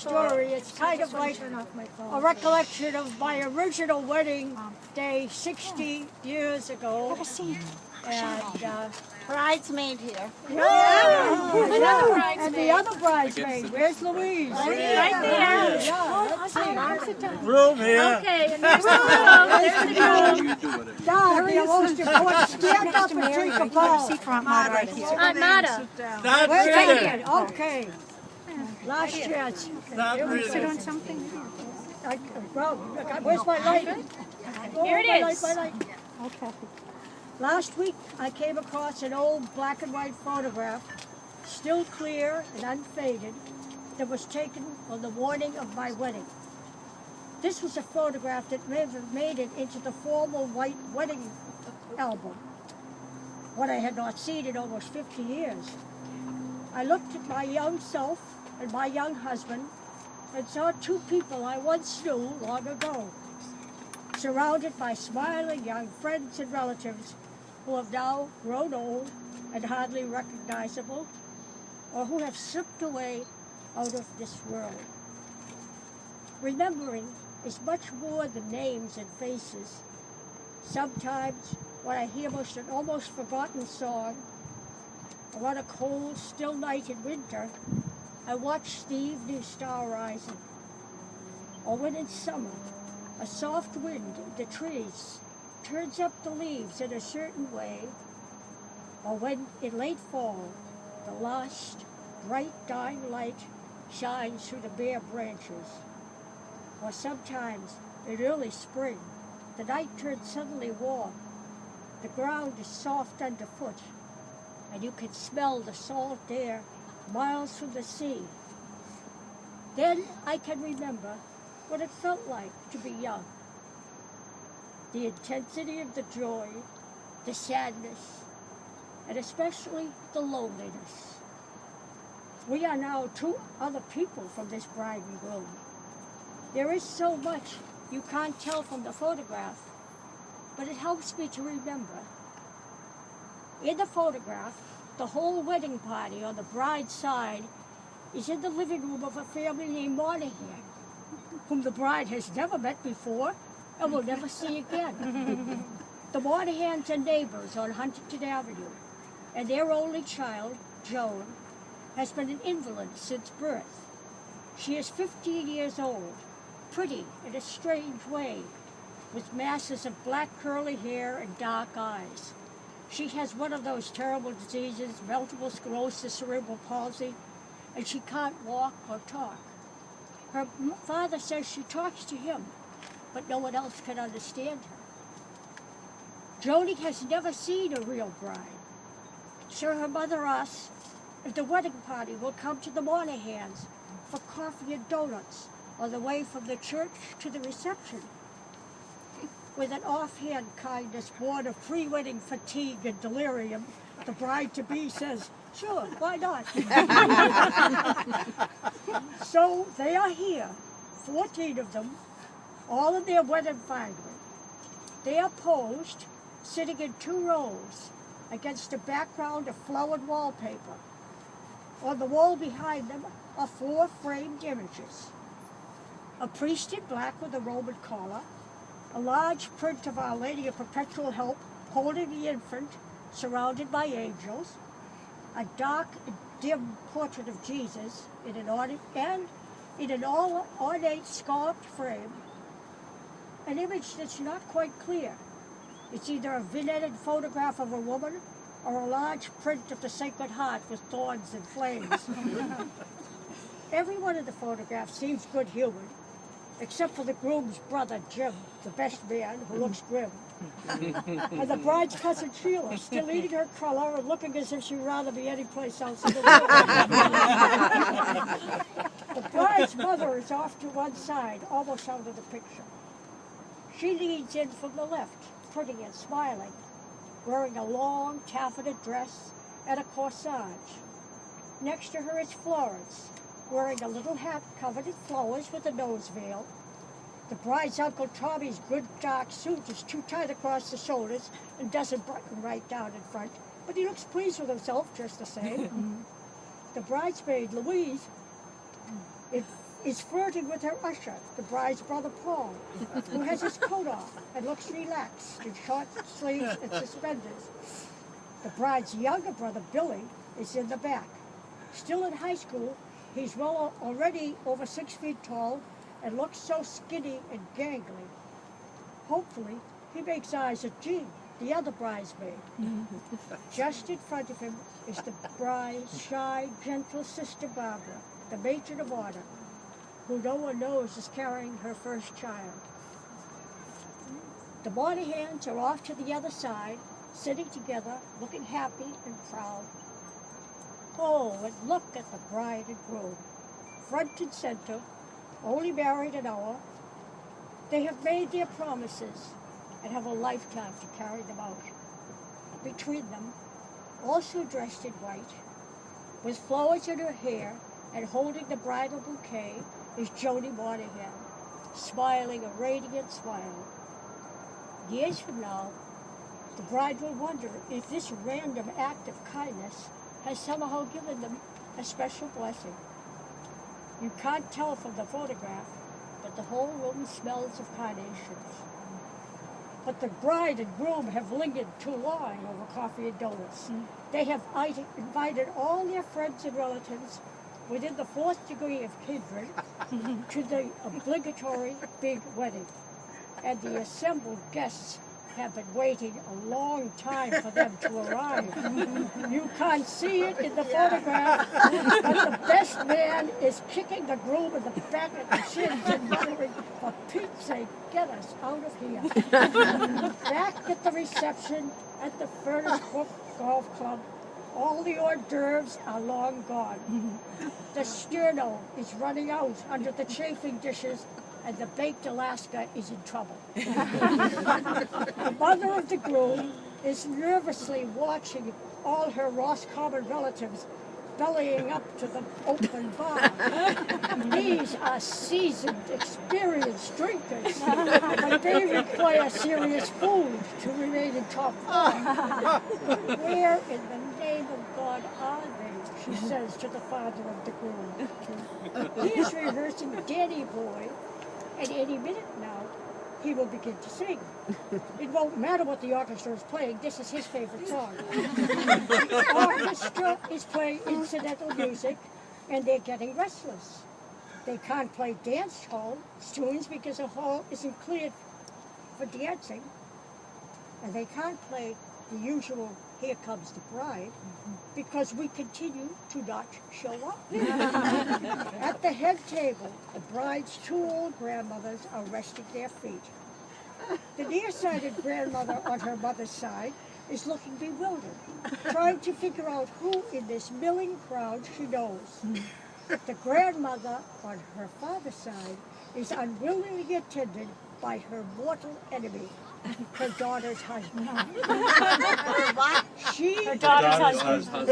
story. It's kind of like a recollection of my original wedding day 60 years ago. And Bridesmaid here. And the other bridesmaid. Where's Louise? Right there. Room here. Okay, and there's the groom. Dad, the most important. Stand up and drink a bowl. Mata. Not Where's really. Adrian? Okay. Last chance. Not really. Well, where's my light? Here it is. My light. Okay. Last week, I came across an old black and white photograph, still clear and unfaded, that was taken on the morning of my wedding. This was a photograph that never made it into the formal white wedding album, what I had not seen in almost 50 years. I looked at my young self and my young husband and saw two people I once knew long ago, surrounded by smiling young friends and relatives who have now grown old and hardly recognizable, or who have slipped away out of this world. Remembering is much more than names and faces. Sometimes when I hear an almost forgotten song, or on a cold, still night in winter, I watch the evening star rising. Or when in summer, a soft wind in the trees turns up the leaves in a certain way, or when in late fall, the last bright dying light shines through the bare branches, or sometimes in early spring, the night turns suddenly warm, the ground is soft underfoot, and you can smell the salt air miles from the sea. Then I can remember what it felt like to be young. The intensity of the joy, the sadness, and especially the loneliness. We are now two other people from this bride and groom. There is so much you can't tell from the photograph, but it helps me to remember. In the photograph, the whole wedding party on the bride's side is in the living room of a family named Monahan, whom the bride has never met before and will never see again. The Monahans are neighbors on Huntington Avenue, and their only child, Joan, has been an invalid since birth. She is 15 years old, pretty in a strange way, with masses of black curly hair and dark eyes. She has one of those terrible diseases, multiple sclerosis, cerebral palsy, and she can't walk or talk. Her father says she talks to him, but no one else can understand her. Joni has never seen a real bride, so her mother asks if the wedding party will come to the Monahans for coffee and donuts on the way from the church to the reception. With an offhand kindness born of pre-wedding fatigue and delirium, the bride-to-be says, "Sure, why not?" So they are here, 14 of them, all in their wedding finery. They are posed, sitting in 2 rows, against a background of flowered wallpaper. On the wall behind them are 4 framed images. A priest in black with a Roman collar, a large print of Our Lady of Perpetual Help holding the infant, surrounded by angels, a dark, dim portrait of Jesus in an ornate sculpted frame, an image that's not quite clear. It's either a vignetted photograph of a woman or a large print of the Sacred Heart with thorns and flames. Every one of the photographs seems good-humored, except for the groom's brother, Jim, the best man, who looks grim. And the bride's cousin, Sheila, still eating her cruller and looking as if she'd rather be anyplace else in the world. The bride's mother is off to one side, almost out of the picture. She leans in from the left, pretty and smiling, wearing a long taffeted dress and a corsage. Next to her is Florence, wearing a little hat covered in flowers with a nose veil. The bride's Uncle Tommy's good dark suit is too tight across the shoulders and doesn't button right down in front, but he looks pleased with himself just the same. The bridesmaid, Louise, in is flirting with her usher, the bride's brother Paul, who has his coat off and looks relaxed in short sleeves and suspenders. The bride's younger brother Billy is in the back. Still in high school, he's already over 6 feet tall and looks so skinny and gangly. Hopefully, he makes eyes at Jean, the other bridesmaid. Just in front of him is the bride's shy, gentle sister Barbara, the matron of honor, who no one knows is carrying her first child. The Monahans are off to the other side, sitting together, looking happy and proud. Oh, and look at the bride and groom, front and center, only married an hour. They have made their promises and have a lifetime to carry them out. Between them, also dressed in white, with flowers in her hair and holding the bridal bouquet, is Joni Monahan, smiling a radiant smile. Years from now, the bride will wonder if this random act of kindness has somehow given them a special blessing. You can't tell from the photograph, but the whole room smells of carnations. But the bride and groom have lingered too long over coffee and donuts. They have invited all their friends and relatives within the 4th degree of kindred to the obligatory big wedding. And the assembled guests have been waiting a long time for them to arrive. You can't see it in the photograph, but the best man is kicking the groom in the back of the shins and muttering, "For Pete's sake, get us out of here." Back at the reception at the Furnace Brook Golf Club, all the hors d'oeuvres are long gone. The sterno is running out under the chafing dishes, and the baked Alaska is in trouble. The mother of the groom is nervously watching all her Roscommon relatives bellying up to the open bar. These are seasoned, experienced drinkers, but they require serious food to remain in top form. Where in the name of God are they? She says to the father of the groom. He is rehearsing Danny Boy, and any minute now, he will begin to sing. It won't matter what the orchestra is playing, this is his favorite song. The orchestra is playing incidental music, and they're getting restless. They can't play dance hall tunes because the hall isn't cleared for dancing. And they can't play the usual "Here Comes the Bride" because we continue to not show up. At the head table, the bride's 2 old grandmothers are resting their feet. The nearsighted grandmother on her mother's side is looking bewildered, trying to figure out who in this milling crowd she knows. The grandmother on her father's side is unwillingly attended by her mortal enemy, her daughter's husband. Her daughter's husband.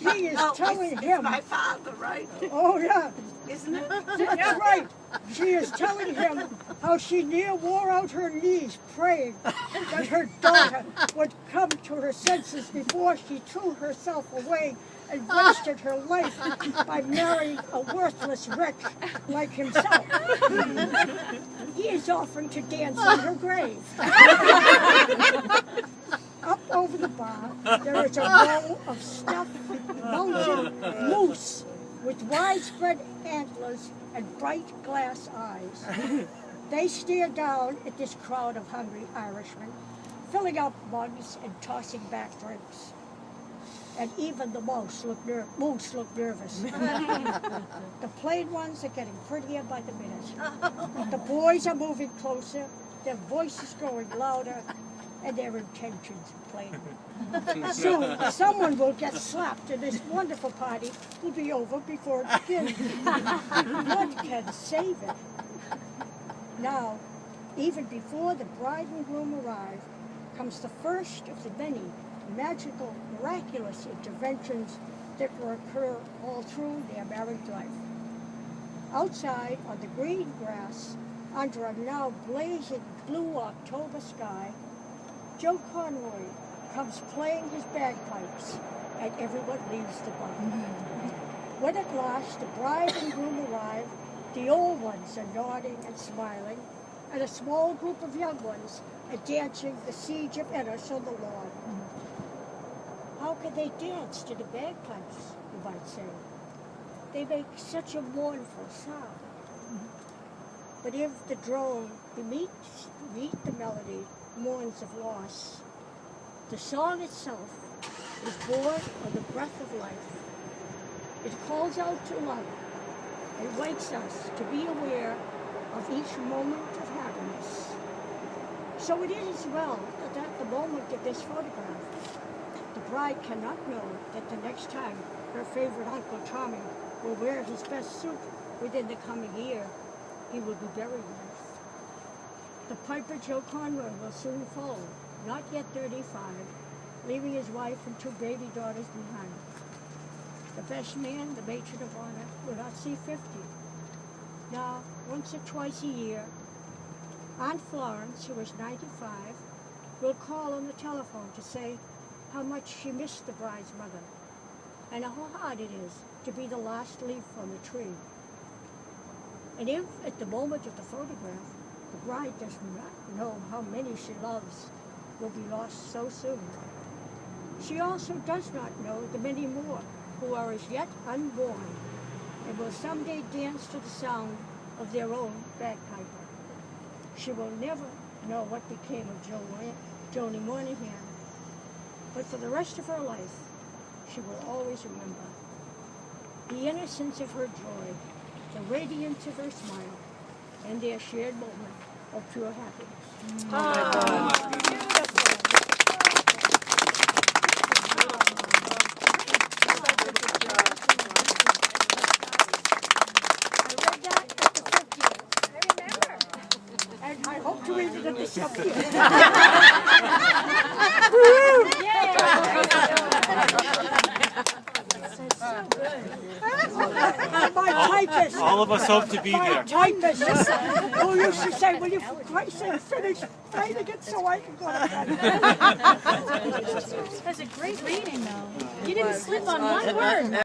She is telling him. My father, right? Oh yeah. Isn't it? That's right. She is telling him how she near wore out her knees praying that her daughter would come to her senses before she threw herself away and wasted her life by marrying a worthless wretch like himself. He is offering to dance on her grave. Up over the bar, there is a row of stuffed mountain moose with widespread antlers and bright glass eyes. They stare down at this crowd of hungry Irishmen, filling up mugs and tossing back drinks. And even the moose look nervous. The plain ones are getting prettier by the minute. The boys are moving closer, their voices growing louder, and their intentions plain. Soon, someone will get slapped, and this wonderful party will be over before it begins. What can save it? Now, even before the bride and groom arrive, comes the first of the many magical, miraculous interventions that will occur all through their married life. Outside, on the green grass, under a now blazing blue October sky, Joe Conroy comes playing his bagpipes, and everyone leaves the bar. When at last the bride and groom arrive, the old ones are nodding and smiling, and a small group of young ones are dancing the siege of Ennis on the lawn. How could they dance to the bagpipes, you might say? They make such a mournful sound. But if the drone beneath the melody mourns of loss, the song itself is born of the breath of life. It calls out to love and wakes us to be aware of each moment of happiness. So it is well that at the moment of this photograph, the bride cannot know that the next time her favorite Uncle Tommy will wear his best suit within the coming year, he will be buried with. The piper Joe Conroy will soon follow, not yet 35, leaving his wife and 2 baby daughters behind. The best man, the matron of honor, will not see 50. Now, once or twice a year, Aunt Florence, who is 95, will call on the telephone to say how much she missed the bride's mother and how hard it is to be the last leaf on the tree. And if, at the moment of the photograph, the bride does not know how many she loves will be lost so soon, she also does not know the many more who are as yet unborn and will someday dance to the sound of their own bagpiper. She will never know what became of Joni Moynihan, but for the rest of her life, she will always remember the innocence of her joy, the radiance of her smile, and their shared moment of pure happiness. I read that at the 50th. I remember. And I hope to read it at the 70th. My typist. All of us hope to be there. Typist who used to say, will you for Christ's sake finish writing it so I can go to bed? That's a great reading, though. You didn't slip on one word.